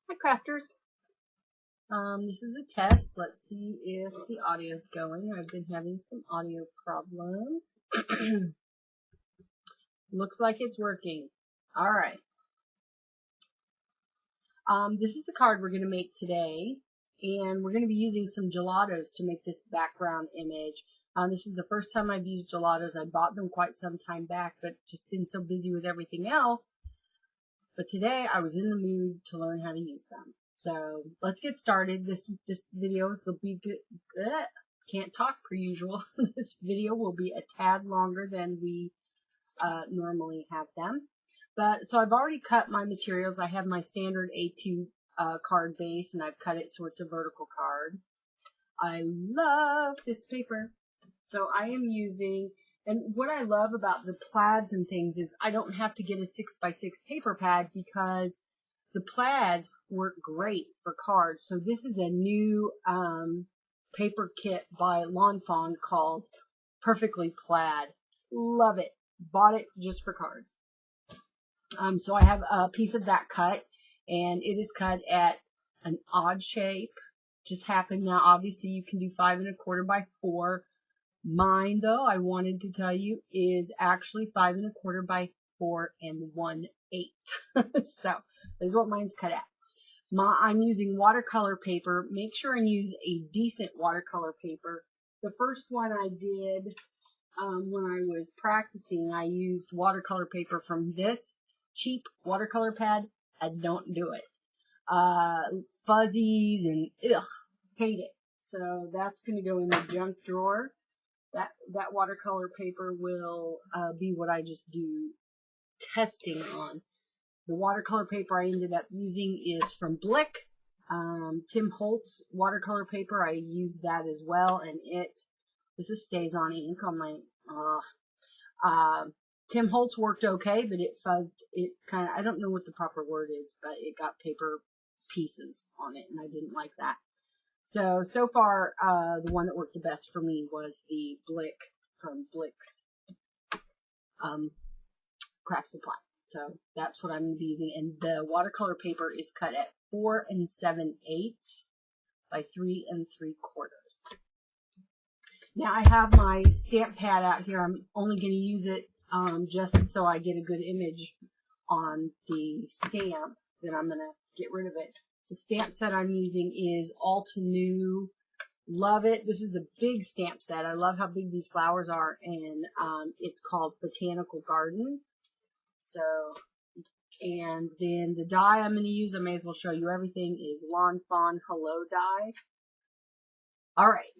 Hi crafters. This is a test. Let's see if the audio is going. I've been having some audio problems. Looks like it's working. Alright. This is the card we're going to make today. And we're going to be using some gelatos to make this background image. This is the first time I've used gelatos. I bought them quite some time back, but just been so busy with everything else. But today I was in the mood to learn how to use them. So let's get started. This video will be good. Can't talk per usual. This video will be a tad longer than we normally have them. But so I've already cut my materials. I have my standard A2 card base, and I've cut it so it's a vertical card. I love this paper. So I am using, and what I love about the plaids and things is I don't have to get a 6x6 paper pad because the plaids work great for cards. So this is a new paper kit by Lawn Fawn called Perfectly Plaid. Love it. Bought it just for cards. So I have a piece of that cut, and it is cut at an odd shape. Just happened. Now obviously you can do 5 1/4 by 4. Mine though, I wanted to tell you, is actually 5 1/4 by 4 1/8. So this is what mine's cut at. I'm using watercolor paper. Make sure and use a decent watercolor paper. The first one I did when I was practicing, I used watercolor paper from this cheap watercolor pad. I don't do it. Fuzzies and hate it. So that's going to go in the junk drawer. That watercolor paper will be what I just do testing on. The watercolor paper I ended up using is from Blick. Tim Holtz watercolor paper. I used that as well, and this is stays on ink on my. Tim Holtz worked okay, but it fuzzed. It kind of, I don't know what the proper word is, but it got paper pieces on it, and I didn't like that. So far, the one that worked the best for me was the Blick from Blick's Craft Supply. So that's what I'm going to be using. And the watercolor paper is cut at 4 7/8 by 3 3/4. Now I have my stamp pad out here. I'm only going to use it just so I get a good image on the stamp. Then I'm going to get rid of it. The stamp set I'm using is Altenew. Love it. This is a big stamp set. I love how big these flowers are, and it's called Botanical Garden. So, and then the dye I'm going to use, I may as well show you everything, is Lawn Fawn Hello dye. Alright,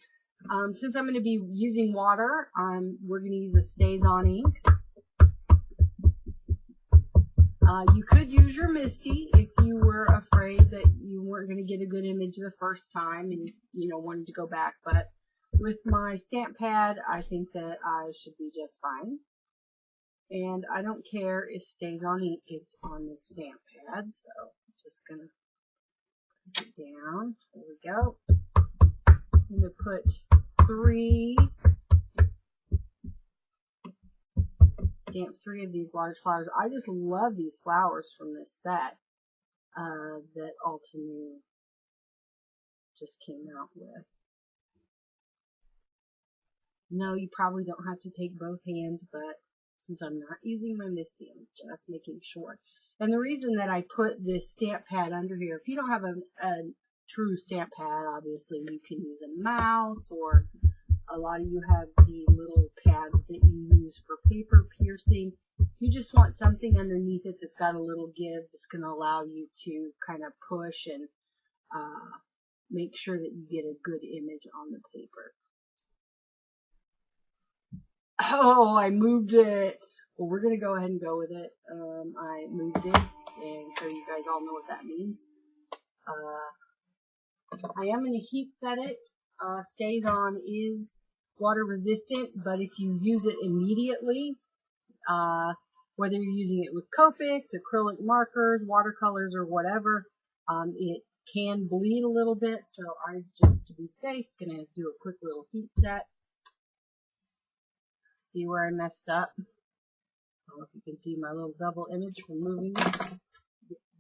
since I'm going to be using water, we're going to use a Stays-On ink. You could use your Misty if you were afraid that you weren't going to get a good image the first time and wanted to go back, but with my stamp pad I think that I should be just fine. And I don't care if Stays-On ink gets on the stamp pad, so I'm just going to press it down. There we go. I'm going to put 3 of these large flowers. I just love these flowers from this set that Altenew just came out with. No, you probably don't have to take both hands, but since I'm not using my Misty, I'm just making sure. And the reason that I put this stamp pad under here, if you don't have a true stamp pad, obviously you can use a mouse, or a lot of you have the little pads that you use for paper piercing. You just want something underneath it that's got a little give that's going to allow you to kind of push and make sure that you get a good image on the paper. Oh, I moved it. Well, we're going to go ahead and go with it. I moved it, and so you guys all know what that means. I am going to heat set it. Stays-On is water resistant, but if you use it immediately, whether you're using it with Copics, acrylic markers, watercolors, or whatever, it can bleed a little bit, so I'm just, to be safe, going to do a quick little heat set. See where I messed up? I don't know if you can see my little double image from moving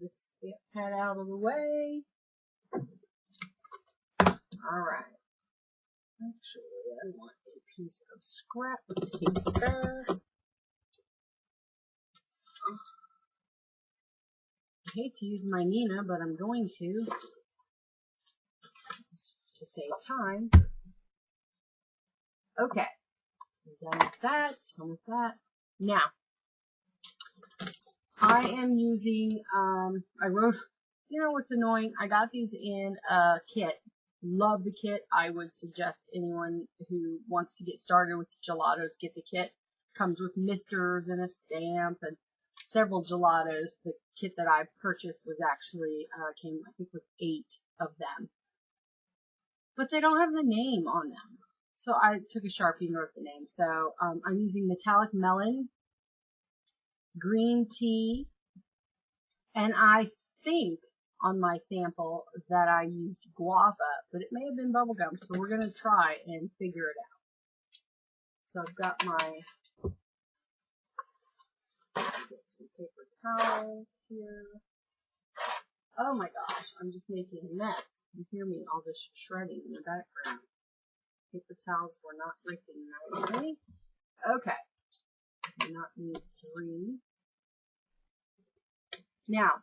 this stamp head out of the way. Alright. Actually, I want a piece of scrap paper. I hate to use my Nina, but I'm going to, just to save time. Okay, I'm done with that, done with that. Now, I am using, I wrote, you know what's annoying? I got these in a kit. Love the kit. I would suggest anyone who wants to get started with gelatos get the kit. Comes with misters and a stamp and several gelatos. The kit that I purchased was actually, came I think with 8 of them. But they don't have the name on them. So I took a Sharpie and wrote the name. So I'm using metallic melon, green tea, and I think on my sample that I used guava, but it may have been bubblegum, so we're going to try and figure it out. So I've got my, get some paper towels here. Oh my gosh, I'm just making a mess. You hear me, all this shredding in the background. Paper towels were not recognizing. Okay, I do not need 3. Now,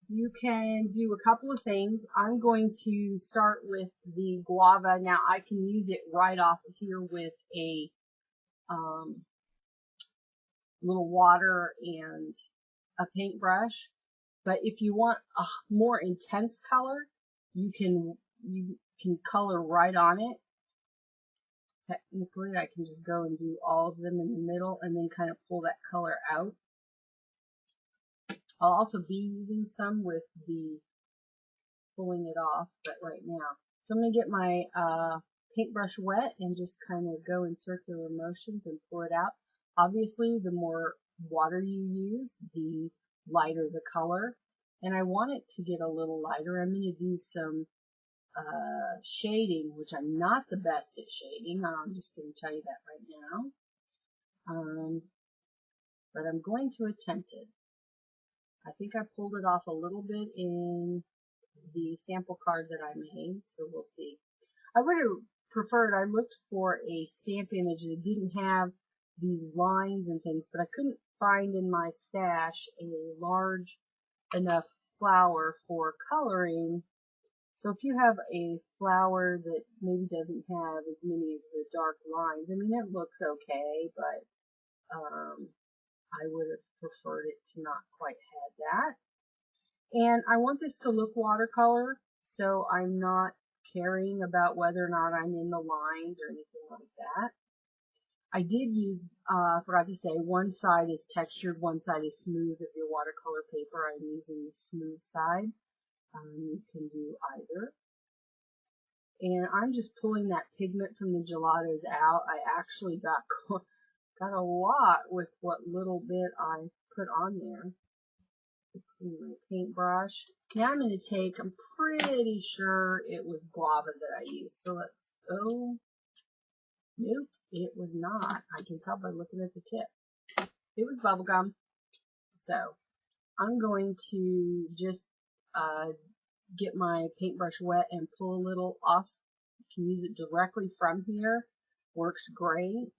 you can do a couple of things. I'm going to start with the guava. Now, I can use it right off of here with a little water and a paintbrush. But if you want a more intense color, you can color right on it. Technically, I can just go and do all of them in the middle and then kind of pull that color out. I'll also be using some with the pulling it off, but right now. So I'm going to get my paintbrush wet and just kind of go in circular motions and pull it out. Obviously, the more water you use, the lighter the color. And I want it to get a little lighter. I'm going to do some shading, which I'm not the best at shading. I'm just going to tell you that right now. But I'm going to attempt it. I think I pulled it off a little bit in the sample card that I made, so we'll see. I would have preferred, I looked for a stamp image that didn't have these lines and things, but I couldn't find in my stash a large enough flower for coloring. So if you have a flower that maybe doesn't have as many of the dark lines, I mean, it looks okay, but I would have preferred it to not quite have that. And I want this to look watercolor, so I'm not caring about whether or not I'm in the lines or anything like that. I did use, forgot to say, one side is textured, one side is smooth. If your watercolor paper, I'm using the smooth side. You can do either. And I'm just pulling that pigment from the gelatos out. I actually got a lot with what little bit I put on there. My paintbrush. Now I'm going to take, I'm pretty sure it was guava that I used. So let's, oh, nope, it was not. I can tell by looking at the tip. It was bubblegum. So I'm going to just get my paintbrush wet and pull a little off. You can use it directly from here. Works great.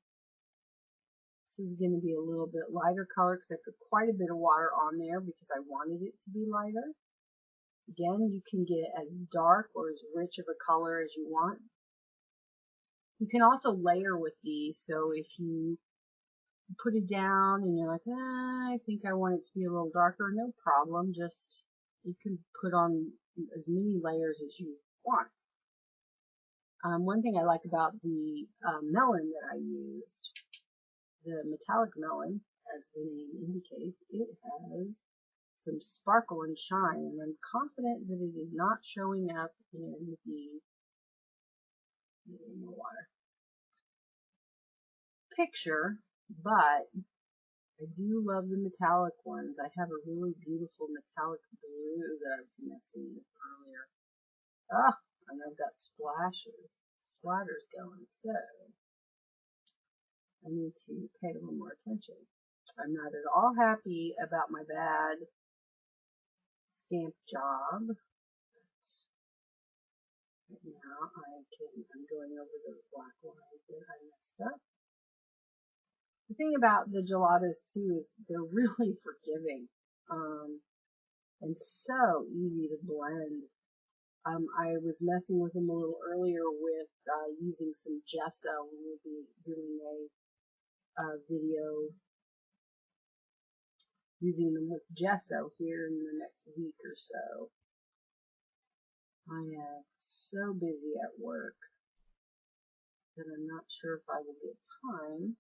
This is going to be a little bit lighter color because I put quite a bit of water on there because I wanted it to be lighter. Again, you can get as dark or as rich of a color as you want. You can also layer with these, so if you put it down and you're like, I think I want it to be a little darker, no problem. Just, you can put on as many layers as you want. One thing I like about the melon that I used, the metallic melon, as the name indicates, it has some sparkle and shine, and I'm confident that it is not showing up in the water picture, but I do love the metallic ones. I have a really beautiful metallic blue that I was messing with earlier. Ah, and I've got splatters going, so I need to pay a little more attention. I'm not at all happy about my bad stamp job. Right now I'm going over the black lines that I messed up. The thing about the gelatos too is they're really forgiving, and so easy to blend. I was messing with them a little earlier with using some gesso. We'll be doing a video using them with gesso here in the next week or so. I am so busy at work that I'm not sure if I will get time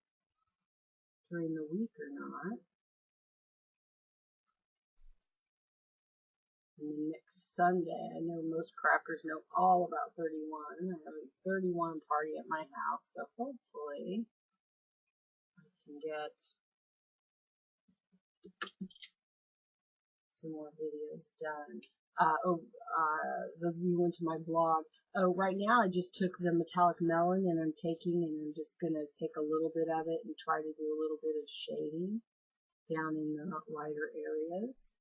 during the week or not. And next Sunday, I know most crafters know all about 31. I have a 31 party at my house, so hopefully I can get some more videos done. Those of you who went to my blog. Oh, right now I just took the metallic melon and I'm just going to take a little bit of it and try to do a little bit of shading down in the lighter areas.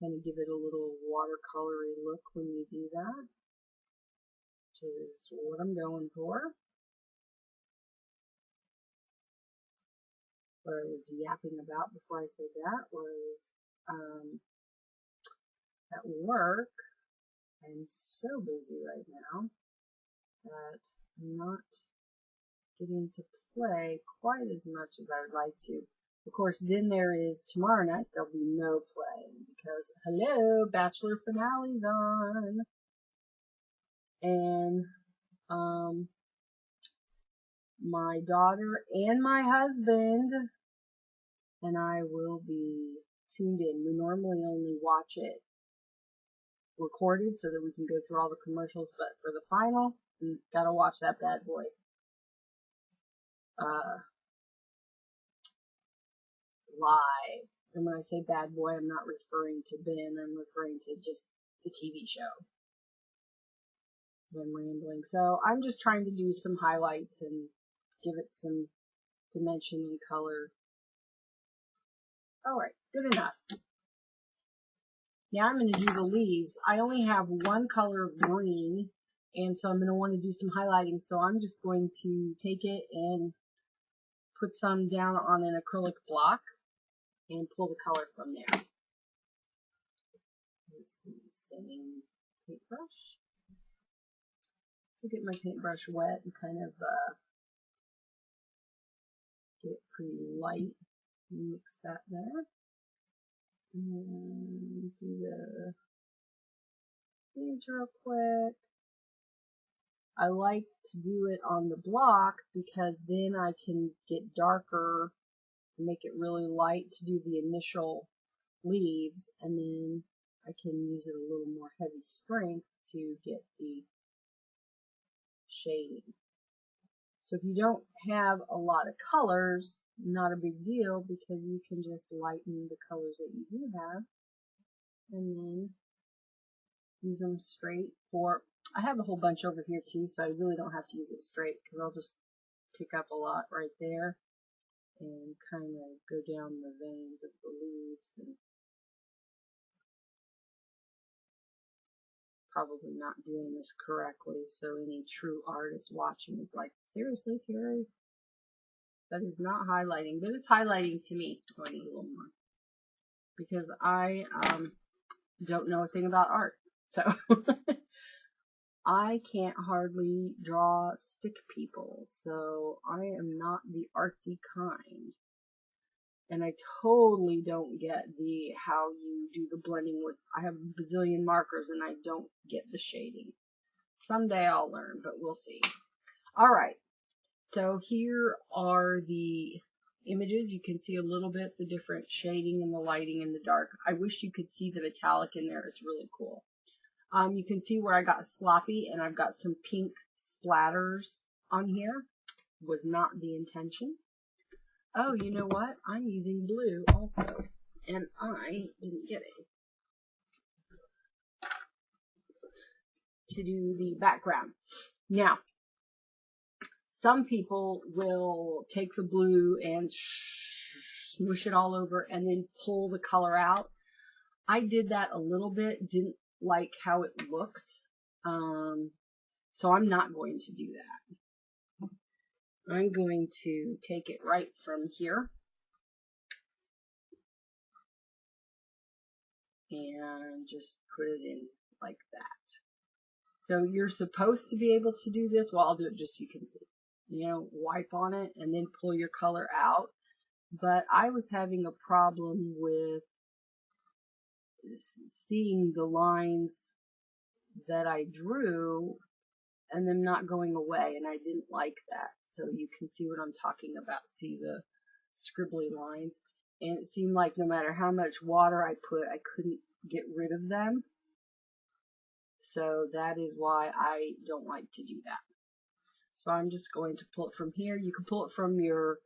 Kind of give it a little watercolory look when you do that, which is what I'm going for. What I was yapping about before I said that was at work. I'm so busy right now that I'm not getting to play quite as much as I would like to. Of course, then there is tomorrow night, there'll be no play because, hello, Bachelor finale's on. And my daughter and my husband and I will be tuned in. We normally only watch it recorded so that we can go through all the commercials, but for the final, we gotta watch that bad boy. Live. And when I say bad boy, I'm not referring to Ben, I'm referring to just the TV show. I'm rambling. So I'm just trying to do some highlights and give it some dimension and color. Alright, good enough. Now I'm going to do the leaves. I only have one color of green, and so I'm going to want to do some highlighting. So I'm just going to take it and put some down on an acrylic block and pull the color from there. Here's the same paintbrush. So get my paintbrush wet and kind of get it pretty light. Mix that there. And do the leaves real quick. I like to do it on the block because then I can get darker and make it really light to do the initial leaves, and then I can use it a little more heavy strength to get the shading. So if you don't have a lot of colors, not a big deal because you can just lighten the colors that you do have and then use them straight for, I have a whole bunch over here too, so I really don't have to use it straight because I'll just pick up a lot right there and kind of go down the veins of the leaves. And probably not doing this correctly, so any true artist watching is like, seriously, Terry? That is not highlighting, but it's highlighting to me. Oh, I need a little more because I don't know a thing about art, so I can't hardly draw stick people, so I am not the artsy kind. And I totally don't get the how you do the blending with, I have a bazillion markers and I don't get the shading. Someday I'll learn, but we'll see. Alright, so here are the images. You can see a little bit the different shading and the lighting in the dark. I wish you could see the metallic in there. It's really cool. You can see where I got sloppy and I've got some pink splatters on here. Was not the intention. Oh, you know what? I'm using blue also, and I didn't get it to do the background. Now, Some people will take the blue and smoosh it all over and then pull the color out. I did that a little bit, didn't like how it looked, so I'm not going to do that. I'm going to take it right from here and just put it in like that. So you're supposed to be able to do this. Well, I'll do it just so you can see. You know, wipe on it and then pull your color out. But I was having a problem with seeing the lines that I drew and them not going away, and I didn't like that. So you can see what I'm talking about. See the scribbly lines, and it seemed like no matter how much water I put, I couldn't get rid of them. So that is why I don't like to do that. So I'm just going to pull it from here. You can pull it from your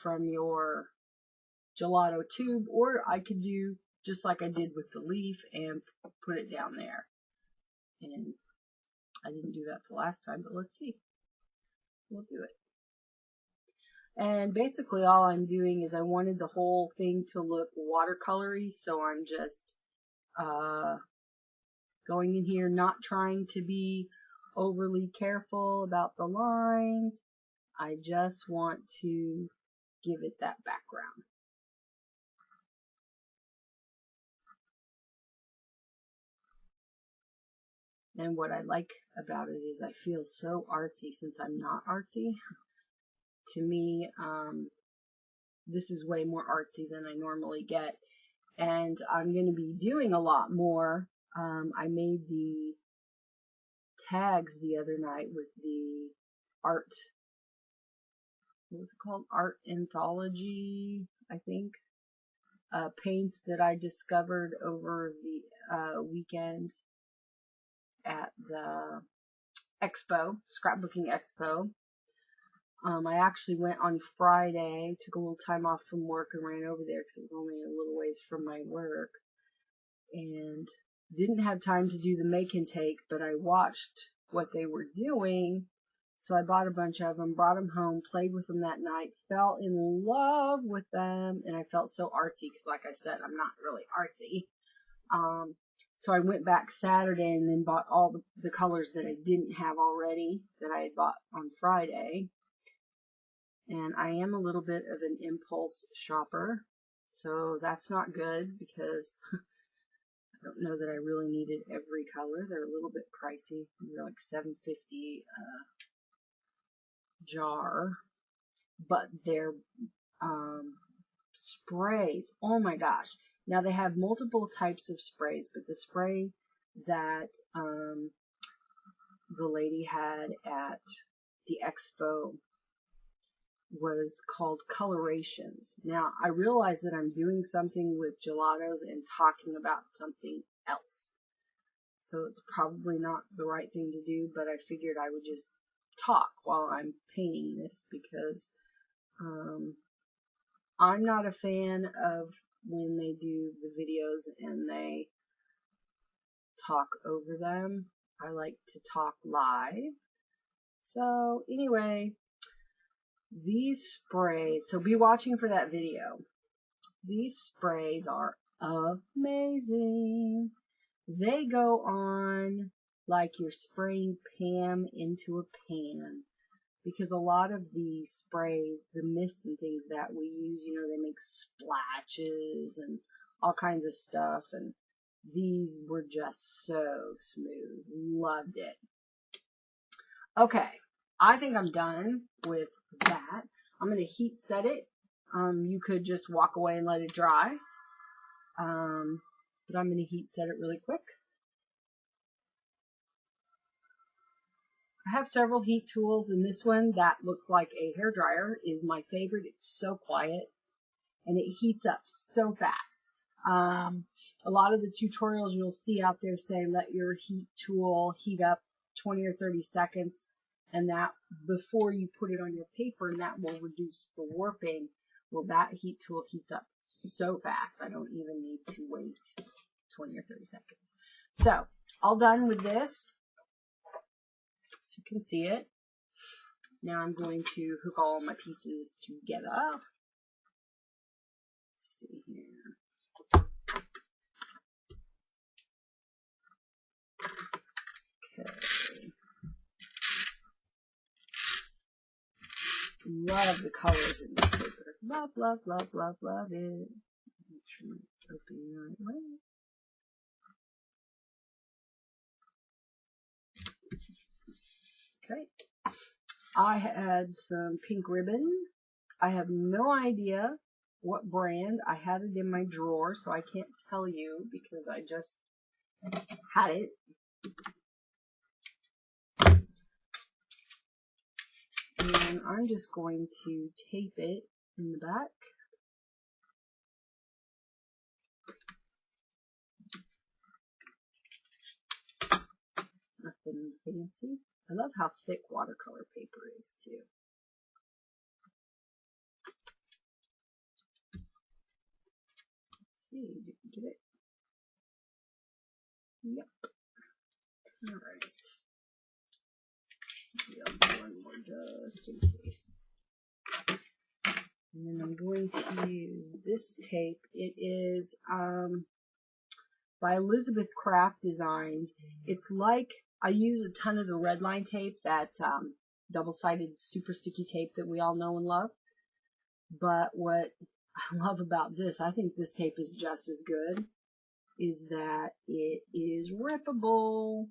from your gelato tube, or I could do just like I did with the leaf and put it down there. And I didn't do that the last time, but let's see. We'll do it. And basically all I'm doing is I wanted the whole thing to look watercolory, so I'm just going in here, not trying to be overly careful about the lines. I just want to give it that background. And what I like about it is I feel so artsy since I'm not artsy. To me, this is way more artsy than I normally get. And I'm going to be doing a lot more. I made the tags the other night with the art, what was it called? Art Anthology, I think. Paints that I discovered over the weekend at the expo, scrapbooking expo. I actually went on Friday, took a little time off from work and ran over there because it was only a little ways from my work, and didn't have time to do the make and take, but I watched what they were doing, so I bought a bunch of them, brought them home, played with them that night, fell in love with them, and I felt so artsy because, like I said, I'm not really artsy. So I went back Saturday and then bought all the colors that I didn't have already that I had bought on Friday. And I am a little bit of an impulse shopper, so that's not good because I don't know that I really needed every color. They're a little bit pricey. They're like $7.50 jar, but they're sprays. Oh my gosh. Now they have multiple types of sprays, but the spray that the lady had at the expo was called Colorations. Now I realize that I'm doing something with gelatos and talking about something else, so it's probably not the right thing to do, but I figured I would just talk while I'm painting this because I'm not a fan of when they do the videos and they talk over them. I like to talk live. So anyway, these sprays, so be watching for that video. These sprays are amazing. They go on like you're spraying Pam into a pan, because a lot of the sprays, the mists and things that we use, you know, they make splashes and all kinds of stuff, and these were just so smooth. Loved it. Okay, I think I'm done with that. I'm going to heat set it. You could just walk away and let it dry. But I'm going to heat set it really quick. I have several heat tools, and this one that looks like a hairdryer is my favorite. It's so quiet and it heats up so fast. A lot of the tutorials you'll see out there say let your heat tool heat up 20 or 30 seconds, and that before you put it on your paper, and that will reduce the warping. Well, that heat tool heats up so fast I don't even need to wait 20 or 30 seconds. So all done with this. you can see it. Now I'm going to hook all my pieces together. Let's see here. Okay. Love the colors in this paper. Love, love, love, love, love it. Make sure I'm opening the right way. Okay. I had some pink ribbon. I have no idea what brand. I had it in my drawer, so I can't tell you because I just had it. And I'm just going to tape it in the back. Nothing fancy. I love how thick watercolor paper is too. Let's see, did you get it? Yep. Alright. I'll do one more just in case. And then I'm going to use this tape. It is by Elizabeth Craft Designs. It's like, I use a ton of the red line tape, that double-sided super sticky tape that we all know and love. But what I love about this, I think this tape is just as good, is that it is rippable.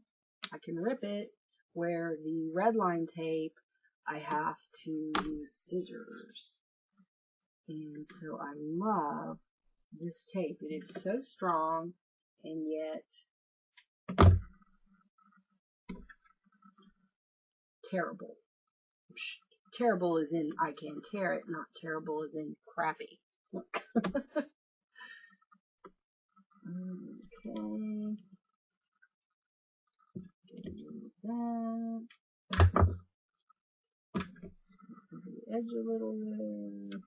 I can rip it, where the red line tape, I have to use scissors. And so I love this tape. It is so strong, and yet terrible. Terrible as in I can tear it, not terrible as in crappy. Okay. That. Over the edge a little bit.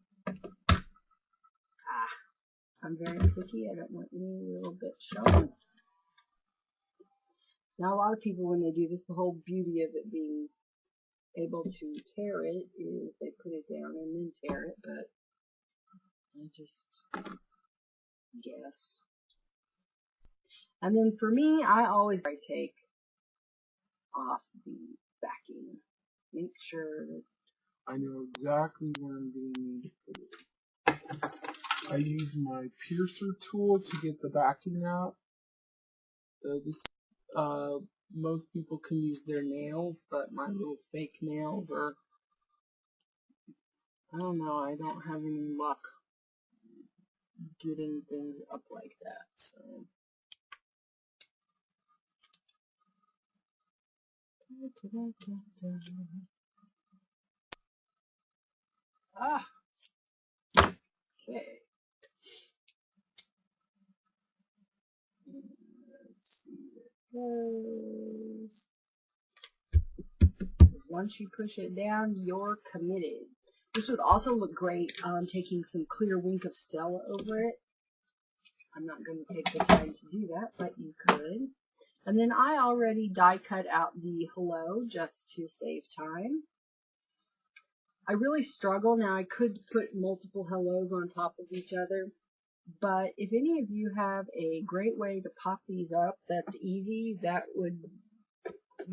I'm very picky. I don't want any little bit showing. Now, a lot of people, when they do this, the whole beauty of it being able to tear it is they put it down and then tear it, but I just guess. And then for me, I always take off the backing. Make sure that I know exactly where I'm going to need to put it. I use my piercer tool to get the backing out. Most people can use their nails, but my little fake nails are, I don't know, I don't have any luck getting things up like that, so. Ah, okay. Let's see where it goes. Once you push it down, you're committed. This would also look great taking some clear Wink of Stella over it. I'm not going to take the time to do that, but you could. And then I already die cut out the hello just to save time. I really struggle. Now I could put multiple hellos on top of each other, but if any of you have a great way to pop these up that's easy, that would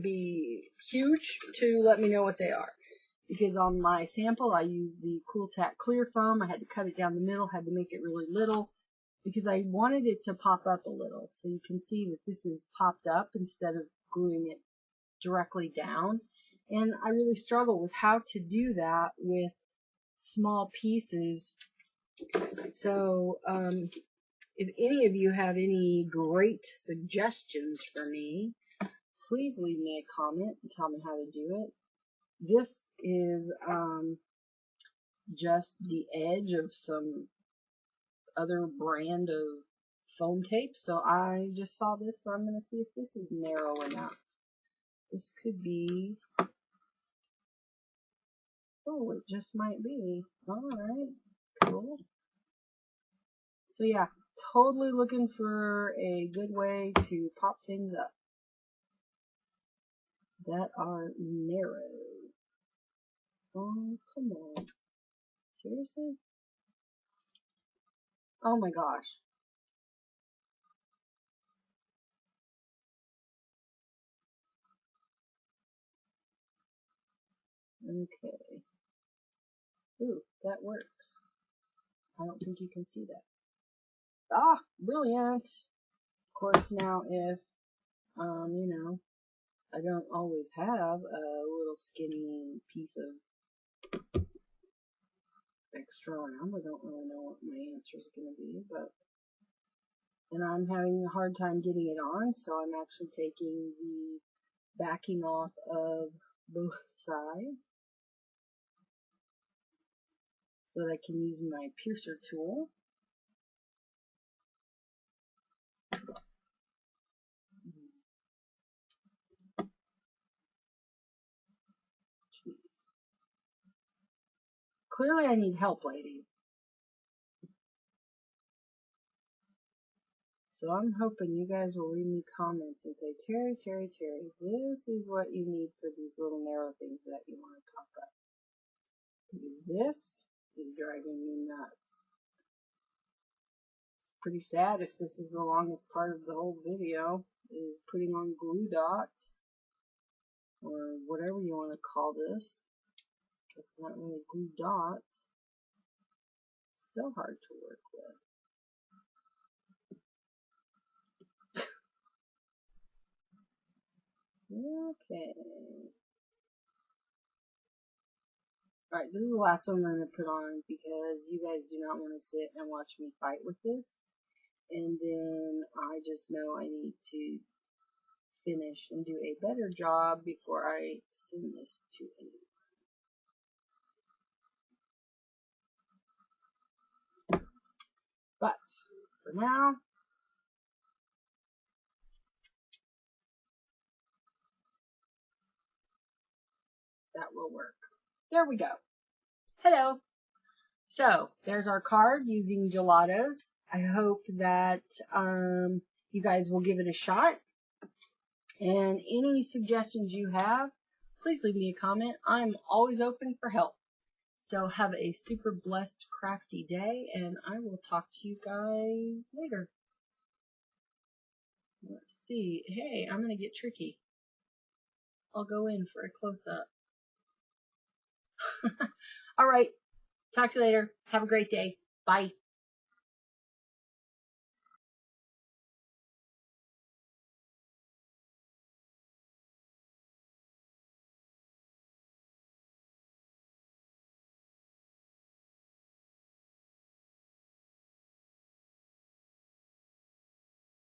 be huge to let me know what they are. Because on my sample I used the Cool Tack clear foam. I had to cut it down the middle, had to make it really little because I wanted it to pop up a little. So you can see that this is popped up instead of gluing it directly down. And I really struggle with how to do that with small pieces. So if any of you have any great suggestions for me, please leave me a comment and tell me how to do it. This is just the edge of some other brand of foam tape. So I just saw this, so I'm going to see if this is narrow enough. This could be, oh, it just might be. Alright, cool. So yeah, totally looking for a good way to pop things up. that are narrow. Oh, come on. Seriously? Oh my gosh. Okay. Ooh, that works. I don't think you can see that. Ah, brilliant. Of course, now if, you know, I don't always have a little skinny piece of extra around, I don't really know what my answer is going to be, but, and I'm having a hard time getting it on, so I'm actually taking the backing off of both sides so that I can use my piercer tool. Jeez. Clearly I need help, ladies. So I'm hoping you guys will leave me comments and say, Terry, this is what you need for these little narrow things that you want to pop up. Because this is driving me nuts. It's pretty sad if this is the longest part of the whole video, is putting on glue dots, or whatever you want to call this. It's not really glue dots. So hard to work with. Okay. Alright, this is the last one I'm going to put on because you guys do not want to sit and watch me fight with this. And then I just know I need to finish and do a better job before I send this to anyone. But for now, that will work. There we go. Hello. So there's our card using Gelatos. I hope that you guys will give it a shot. And any suggestions you have, please leave me a comment. I'm always open for help. So have a super blessed, crafty day, and I will talk to you guys later. Let's see. Hey, I'm going to get tricky. I'll go in for a close-up. All right. Talk to you later. Have a great day. Bye.